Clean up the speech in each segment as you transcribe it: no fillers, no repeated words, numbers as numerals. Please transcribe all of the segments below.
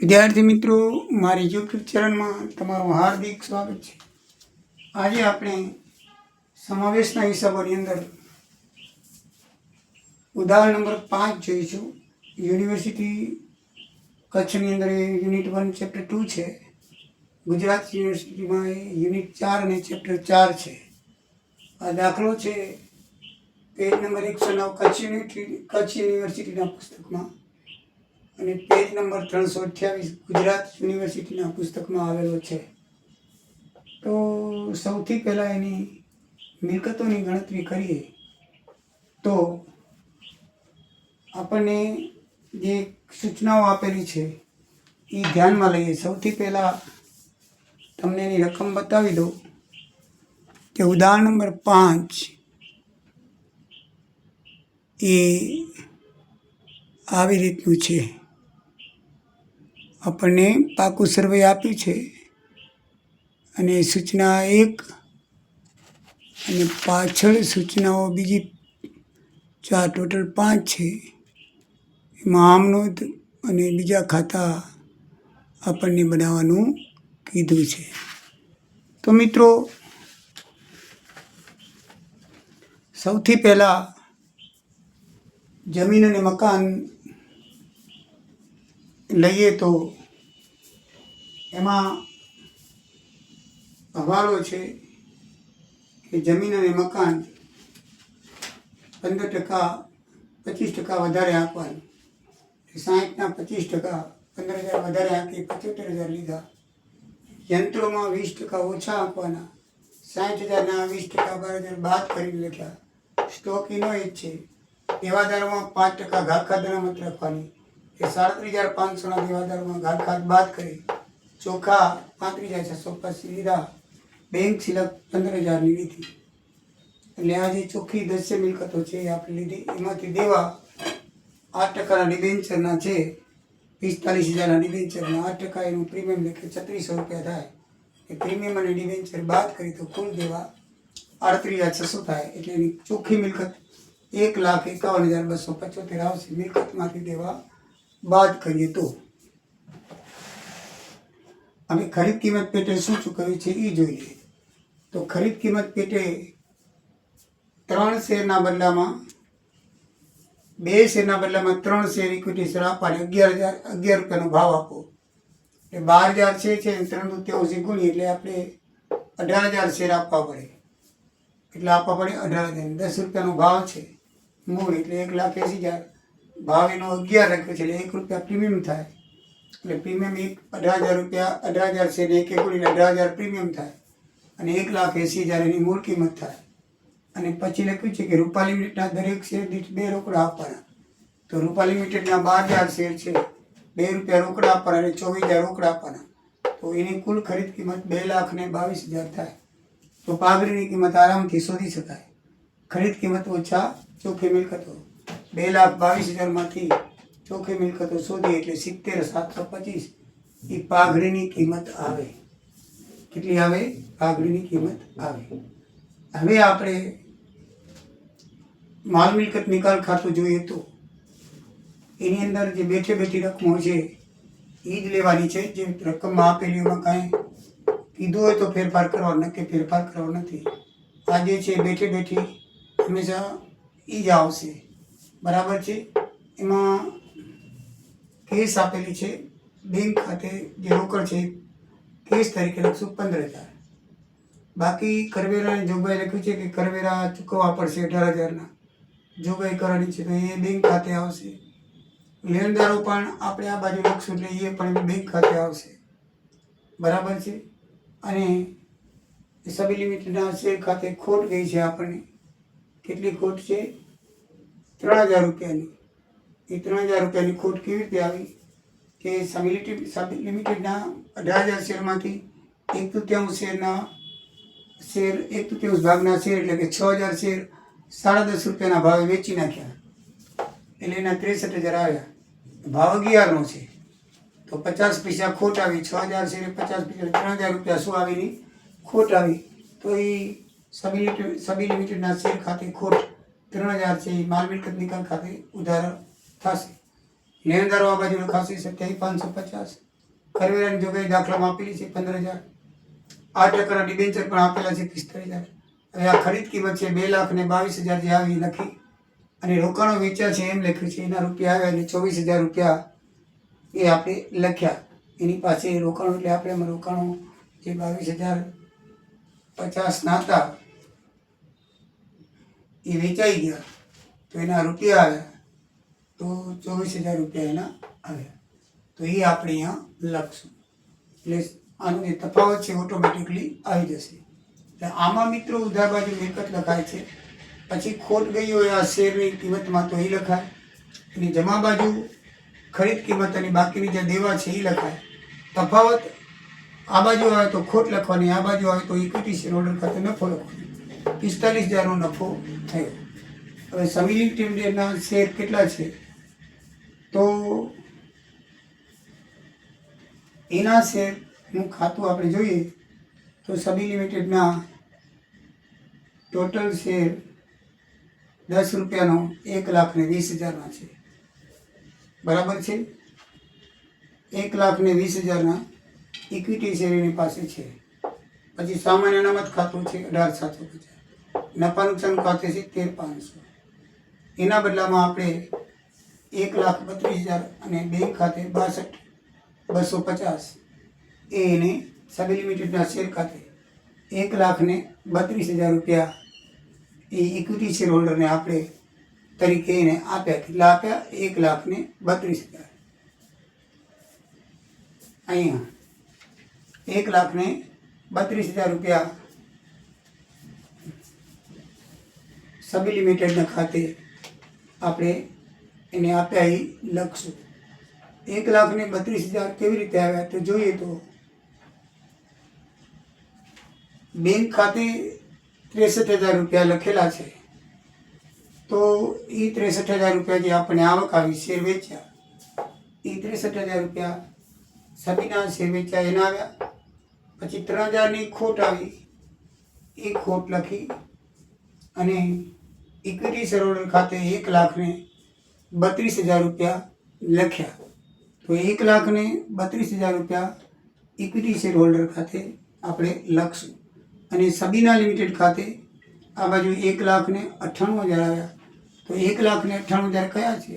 વિદ્યાર્થી મિત્રો, મારી યુટ્યુબ ચેનલમાં તમારું હાર્દિક સ્વાગત છે. આજે આપણે સમાવેશના હિસાબોની અંદર ઉદાહરણ નંબર 5 જોઈશું. યુનિવર્સિટી કચ્છની અંદર યુનિટ 1 ચેપ્ટર 2 છે. ગુજરાત યુનિવર્સિટીમાં યુનિટ 4 અને ચેપ્ટર 4 છે. આ દાખલો છે પેજ નંબર 109 કચ્છ યુનિવર્સિટીના પુસ્તકમાં અને પેજ નંબર 328 ગુજરાત યુનિવર્સિટીના પુસ્તકમાં આવેલો છે. તો સૌથી પહેલાં એની મિલકતોની ગણતરી કરીએ તો આપણને જે સૂચનાઓ આપેલી છે એ ધ્યાનમાં લઈએ. સૌથી પહેલાં તમને એની રકમ બતાવી દઉં કે ઉદાહરણ નંબર 5 એ આવી રીતનું છે. આપણને પાકું સર્વે આપ્યું છે અને સૂચના 1 અને પાછળ સૂચનાઓ બીજી 4 ટોટલ 5 છે. એમાં આમ નોંધ અને બીજા ખાતા આપણને બનાવવાનું કીધું છે. તો મિત્રો, સૌથી પહેલાં જમીન અને મકાન લઈએ તો એમાં હવાલો છે કે જમીન અને મકાન 15% 25% વધારે આપવાનું. 60ના 25%, 15,000 વધારે આપી 75,000 લીધા. યંત્રોમાં 20% ઓછા આપવાના. 60,000ના 20% 12,000 બાદ કરી લખ્યા. સ્ટોક એનો જ છે. દેવાદારોમાં 5% ઘાતખાત અનામત રાખવાની. એ 37,500ના દેવાદારોમાં ઘાતખાત બાદ કરી ચોખા 35,650 લીધા. બેંક સિલક 15,000ની લીધી. એટલે આ જે ચોખ્ખી દસ્ય મિલકતો છે એ આપણે લીધી. એમાંથી દેવા 8%ના ડિબેન્ચરના છે. 45,000ના ડિબેન્ચરના 8% એનું પ્રીમિયમ લેખે 3600 રૂપિયા થાય. એ પ્રીમિયમ અને ડિબેન્ચર બાદ કરી તો કુલ દેવા 38,600 થાય. એટલે એની ચોખ્ખી મિલકત 1,51,275 આવશે. મિલકતમાંથી દેવા બાદ કરીએ તો અમે ખરીદ કિંમત પેટે શું ચૂકવ્યું છે એ જોઈએ. તો ખરીદ કિંમત પેટે 3 શેરના બદલામાં 2 શેરના બદલામાં 3 શેર ઇક્વિટી શેર આપવાની. 11 રૂપિયાનો ભાવ આપો એટલે 12,000 છે 3 ગુણી એટલે આપણે 18,000 શેર આપવા પડે. એટલે આપવા પડે 18,000. 10 રૂપિયાનો ભાવ છે મૂળ એટલે 1,80,000. ભાવ એનો 11 રાખ્યો છે એટલે 1 રૂપિયા પ્રીમિયમ થાય. એટલે પ્રીમિયમ 18,000 રૂપિયા, 18,000 શેર 1 ગુણી 18,000 પ્રીમિયમ થાય અને 1,80,000 એની મૂળ કિંમત થાય. અને પછી લખ્યું છે કે રૂપા લિમિટેડના દરેક શેર દીઠ 2 રોકડા આપવાના. તો રૂપા લિમિટેડના 12,000 શેર છે, 2 રૂપિયા રોકડા આપવાના અને 24,000 રોકડા આપવાના. તો એની કુલ ખરીદ કિંમત 2,22,000 થાય. તો પાઘડીની કિંમત આરામથી શોધી શકાય. ખરીદ કિંમત ઓછા ચોખ્ખી મિલકતો 2,22,000માંથી ચોખ્ખી મિલકતો શોધી એટલે 70,725 એ પાઘડીની કિંમત આવે. કેટલી આવે? પાઘડીની કિંમત આવે. હવે આપણે માલ મિલકત નિકાલ ખાતું જોઈએ તો એની અંદર જે બેઠે બેઠી રકમો છે એ જ લેવાની છે. જે રકમમાં આપેલી એમાં કાંઈ કીધું હોય તો ફેરફાર કરવાનો, નક્કી ફેરફાર કરવાનો નથી. આ જે છે બેઠે બેઠી હંમેશા એ જ આવશે. બરાબર છે. એમાં કેસ આપેલી છે. બેંક ખાતે જે રોકડ છે કેસ તરીકે લખશું 15,000. બાકી કરવેરાની જોગવાઈ લખ્યું છે કે કરવેરા ચૂકવવા પડશે 18,000ના જોગવાઈ કરવાની છે તો એ બેંક ખાતે આવશે. લેણદારો પણ આપણે આ બાજુ લખશું એટલે એ પણ બેંક ખાતે આવશે. બરાબર છે. અને સબી લિમિટેડના શેર ખાતે ખોટ ગઈ છે આપણને. કેટલી ખોટ છે? 3,000 રૂપિયાની. એ 3,000 રૂપિયાની ખોટ કેવી રીતે આવી કે સબી લિમિટેડના 18,000 શેરમાંથી 1/3 શેરના શેર 1/3 ભાગના શેર એટલે કે 6,000 શેર 10.5 રૂપિયાના ભાવે વેચી નાખ્યા. એટલે એના 63,000 આવ્યા. ભાવ 11નો છે તો 50 પૈસા ખોટ આવી. 6,000 શેર 50 પૈસા 3,000 રૂપિયા શું આવીની ખોટ આવી. તો એ સબી લિમિટેડના શેર ખાતે ખોટ 3,000 છે એ માલ મિલકત નિકાલ ખાતે ઉધાર થશે. લેણદારો આ બાજુ લખાશે 27,550 કરવેરાની જોગવાઈ દાખલામાં આપેલી છે 15,000. 8% ડિબેન્ચર પણ આપેલા છે 45,000. હવે આ ખરીદ કિંમત છે 2,22,000 જે આવી લખી અને રોકાણો વેચ્યા છે એમ લખ્યું છે. એના રૂપિયા આવ્યા એટલે 24,000 રૂપિયા એ આપણે લખ્યા. એની પાસે રોકાણો એટલે આપણે એમાં રોકાણો જે 22,050 ના હતા એ વેચાઈ ગયા તો એના રૂપિયા આવ્યા તો 24,000 રૂપિયા એના આવ્યા. તો એ આપણે અહીંયા લખશું એટલે આનો જે તફાવત છે ઓટોમેટિકલી આવી જશે. એટલે આમાં મિત્રો ઉધાર બાજુ મિલકત લખાય છે. પછી ખોટ ગઈ હોય આ શેરની કિંમતમાં તો એ લખાય. અને જમા બાજુ ખરીદ કિંમત અને બાકીની જે દેવા છે એ લખાય. તફાવત આ બાજુ આવે તો ખોટ લખવાની, આ બાજુ આવે તો ઇક્વિટી શેર હોલ્ડર ખાતે નફો લખવાનો. 45,000નો નફો થયો. હવે સમી લિમિટેડના શેર કેટલા છે તો એના શેરનું ખાતું આપણે જોઈએ તો સમી લિમિટેડના ટોટલ શેર 10 રૂપિયાનો 1,20,000ના છે. બરાબર છે. 1,20,000ના ઇક્વિટી શેર એની પાસે છે. પછી સામાન્ય અનામત ખાતું છે 18,750. નફા નુકસાન ખાતે છે 13,500. એના બદલામાં આપણે 1,32,000 અને બેંક ખાતે 62,250 એને સબી લિમિટેડના શેર ખાતે 1,32,000 રૂપિયા એ ઇક્વિટી શેર હોલ્ડરને આપણે તરીકે એને આપ્યા. કેટલા આપ્યા? 1,32,000. અહીંયા 1,32,000 રૂપિયા સબી લિમિટેડના ખાતે આપણે એને આપ્યા એ લખશું. 1,32,000 કેવી રીતે આવ્યા તો જોઈએ તો બેંક ખાતે 63,000 રૂપિયા લખેલા છે તો એ 63,000 રૂપિયા જે આપણે આવક આવી શેર વેચ્યા એ 63,000 રૂપિયા સબીના શેર વેચ્યા એના આવ્યા. પછી 3,000ની ખોટ આવી એ ખોટ લખી અને ઇક્વિટી શેર હોલ્ડર ખાતે 1,32,000 રૂપિયા લખ્યા. તો 1,32,000 રૂપિયા ઇક્વિટી શેર હોલ્ડર ખાતે આપણે લખશું. અને સબીના લિમિટેડ ખાતે આ બાજુ 1,98,000 આવ્યા. તો 1,98,000 કયા છે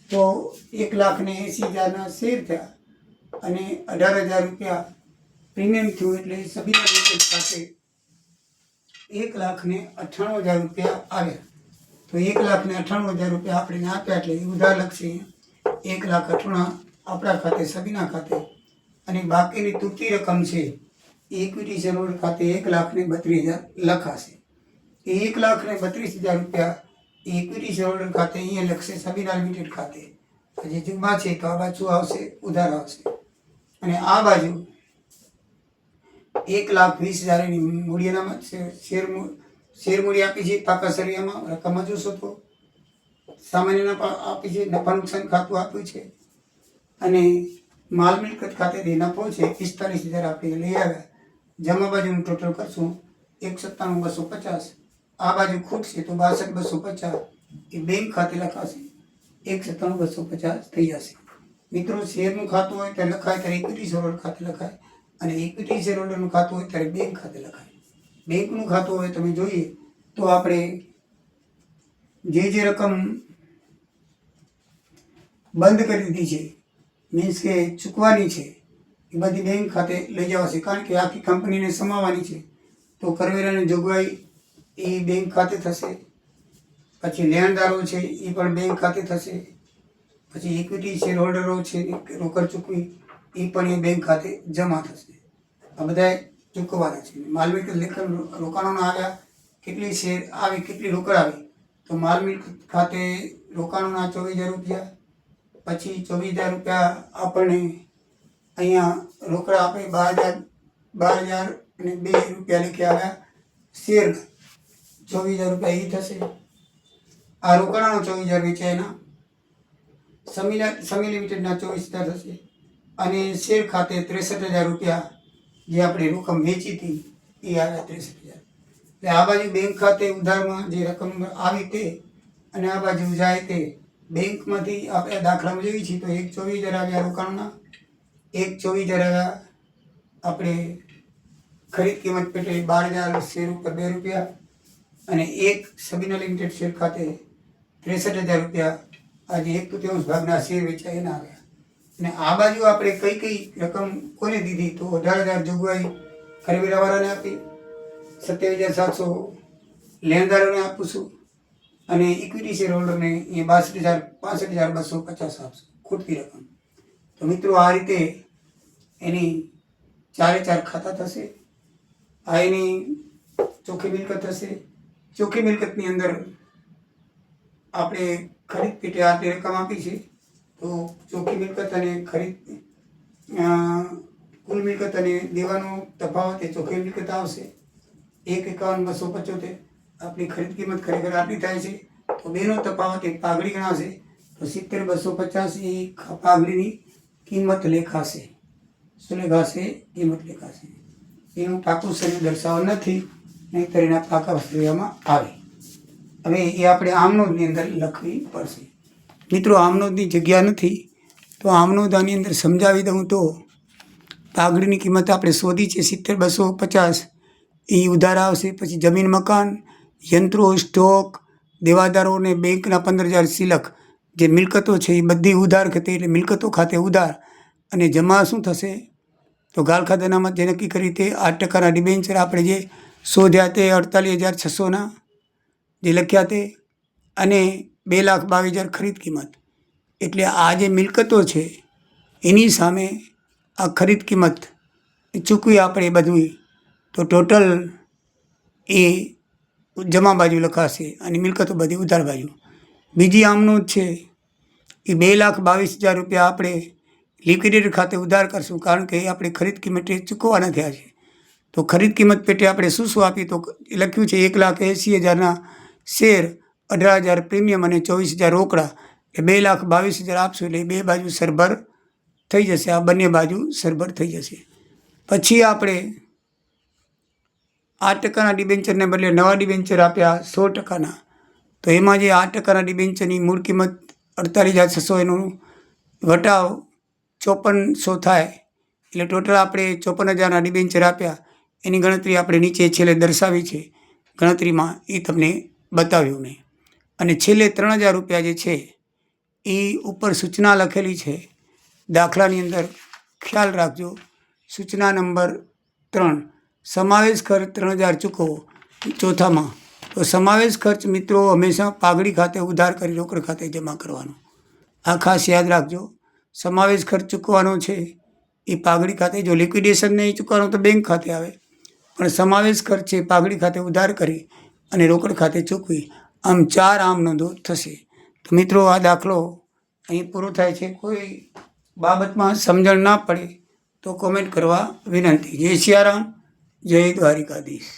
તો 1,80,000ના શેર થયા અને 18,000 રૂપિયા પ્રીમિયમ થયું. એટલે સબીના લિમિટેડ ખાતે 1,98,000 રૂપિયા આવ્યા. તો 1,98,000 રૂપિયા આપણે આપ્યા એટલે એ ઉધાર લખશે. 1,98,000 આપણા ખાતે સબીના ખાતે અને બાકીની તૂટતી રકમ છે ઇક્વિટી શેર હોલ્ડર ખાતે 1,32,000 લખાશે. એ 1,32,000 રૂપિયા ઇક્વિટી શેર હોલ્ડર ખાતે અહીંયા લખશે સબીના લિમિટેડ ખાતે. જે જમા છે તો આ બાજુ આવશે ઉધાર આવશે. અને આ બાજુ 1,20,000 એની મૂડી અનામત શેર મૂડી આપી છે. પાકા સરિયામાં રકમમાં જોશો તો સામાન્ય નફા આપી છે. નફા નુકસાન ખાતું આપ્યું છે અને માલ મિલકત ખાતેથી નફો છે 45,000 આપણે લઈ આવ્યા. જમા બાજુનું ટોટલ કરશું 1,97,250. આ બાજુ ખોટ છે તો 62,250 એ બેંક ખાતે લખાશે. 1,97,250 થઈ જશે. મિત્રો શેરનું ખાતું હોય ત્યારે લખાય ત્યારે ઇક્વિટી શેર હોલ્ડર ખાતે લખાય અને ઇક્વિટી શેર હોલ્ડરનું ખાતું હોય ત્યારે બેંક ખાતે લખાય. બેંકનું ખાતું હોય તમે જોઈએ તો આપણે જે રકમ બંધ કરી દીધી છે મીન્સ કે ચૂકવાની છે એ બધી બેંક ખાતે લઈ જવાશે. કારણ કે આખી કંપનીને સમાવવાની છે તો કરવેરાની જોગવાઈ એ બેંક ખાતે થશે. પછી લેણદારો છે એ પણ બેંક ખાતે થશે. પછી ઇક્વિટી શેર હોલ્ડરો છે રોકડ ચૂકવી એ પણ એ બેંક ખાતે જમા થશે. આ બધા ચૂકવવાના છે. માલ મિલકત લેખન રોકાણોના આવ્યા કેટલી શેર આવી કેટલી રોકડ આવી તો માલ મિલકત ખાતે રોકાણોના 24,000 રૂપિયા. પછી 24,000 રૂપિયા આપણને અહીંયા રોકડા આપણે 12,000 અને 2 રૂપિયા લખી આવ્યા શેર 24,000 રૂપિયા એ થશે. આ રોકાણોના 24,000 વેચ્યા એના સમી લિમિટેડના 24,000 થશે. અને શેર ખાતે 63,000 રૂપિયા જે આપણે રકમ વેચી હતી એ આવ્યા 63,000. એટલે આ બાજુ બેંક ખાતે ઉધારમાં જે રકમ આવી તે અને આ બાજુ જાય તે બેંકમાંથી આપણે દાખલામાં જોઈએ છીએ તો 24,000 આવ્યા રોકાણના એક 24,000 આપણે ખરીદ કિંમત પેટે 12,000 શેર ઉપર 2 રૂપિયા અને એક સબીના લિમિટેડ શેર ખાતે 63,000 રૂપિયા આજે 1/3 ભાગના શેર વેચાય એના આવ્યા. અને આ બાજુ આપણે કઈ કઈ રકમ કોને દીધી તો 18,000 જોગવાઈ ખરીદવાવાળાને આપી, 27,700 લેણદારોને આપું છું અને ઇક્વિટી શેર હોલ્ડરને એ 62,250 આપશું ખૂટતી રકમ. તો મિત્રો આ રીતે એની 4 ખાતા થશે. આ એની ચોખ્ખી મિલકત થશે. ચોખ્ખી મિલકતની અંદર આપણે ખરીદ પેટે આટલી રકમ આપી છે તો ચોખ્ખી મિલકત અને ખરીદ કુલ મિલકત અને દેવાનો તફાવત એ ચોખ્ખી મિલકત આવશે 1,51,275. આપણી ખરીદ કિંમત ખરેખર આટલી થાય છે તો બેનો તફાવત એક પાઘડી ગણાશે તો 70,250 એ પાઘડીની કિંમત લેખાશે. શું લેખાશે? કિંમત લેખાશે. એનું પાકું શરીર દર્શાવવા નથી, નહીંતર એના પાકા શરીરમાં આવે. હવે એ આપણે આમનોંધની અંદર લખવી પડશે. મિત્રો આમનોંધની જગ્યા નથી તો આમનોંધ આની અંદર સમજાવી દઉં તો પાઘડીની કિંમત આપણે શોધી છે 70,250 એ ઉધાર આવશે. પછી જમીન મકાન યંત્રો સ્ટોક દેવાદારોને બેંકના 15,000 સિલક જે મિલકતો છે એ બધી ઉધાર ખાતે એટલે મિલકતો ખાતે ઉધાર અને જમા શું થશે તો ગાલ ખાતાનામાં જે નક્કી કરી તે 8% ડિબેન્ચર આપણે જે શોધ્યા તે 48,600 જે લખ્યા તે અને 2,22,000 ખરીદ કિંમત. એટલે આ જે મિલકતો છે એની સામે આ ખરીદ કિંમત ચૂકવી આપણે બધું તો ટોટલ એ જમા બાજુ લખાશે અને મિલકતો બધી ઉધાર બાજુ. બીજી આમનોંધ છે એ 2,22,000 રૂપિયા આપણે લિક્વિડેટર ખાતે ઉધાર કરશું કારણ કે એ આપણે ખરીદ કિંમતે ચૂકવવાના થયા છે. તો ખરીદ કિંમત પેટે આપણે શું શું આપી તો લખ્યું છે 1,80,000 શેર 18,000 પ્રીમિયમ અને 24,000 રોકડા એ 2,22,000 આપશું એટલે બે બાજુ સરભર થઈ જશે. આ બંને બાજુ સરભર થઈ જશે. પછી આપણે 8% ડિબેન્ચરને બદલે નવા ડિબેન્ચર આપ્યા 100%. તો એમાં જે 8% ડિબેન્ચરની મૂળ કિંમત 48,600 એનું વટાવ 5400 થાય એટલે ટોટલ આપણે 54,000 ડિબેન્ચર આપ્યા એની ગણતરી આપણે નીચે છેલ્લે દર્શાવી છે ગણતરીમાં એ તમને બતાવ્યું મેં. અને છેલ્લે 3,000 રૂપિયા જે છે એ ઉપર સૂચના લખેલી છે દાખલાની અંદર ખ્યાલ રાખજો. સૂચના નંબર 3 સમાવેશ ખર્ચ 3,000 ચૂકવો ચોથામાં. તો સમાવેશ ખર્ચ મિત્રો હંમેશા પાઘડી ખાતે ઉધાર કરી રોકડ ખાતે જમા કરવાનો. આ ખાસ યાદ રાખજો. સમાવેશ ખર્ચ ચૂકવાનો છે એ પાઘડી ખાતે, જો લિક્વિડેશન નહીં ચૂકવાનો તો બેંક ખાતે આવે, પણ સમાવેશ ખર્ચ છે પાઘડી ખાતે ઉધાર કરી અને રોકડ ખાતે ચૂકવી. આમ 4 આમ નોંધો થશે. તો મિત્રો આ દાખલો અહીં પૂરો થાય છે. કોઈ બાબતમાં સમજણ ના પડે તો કોમેન્ટ કરવા વિનંતી. જય સિયારામ, જય દ્વારિકાધીશ.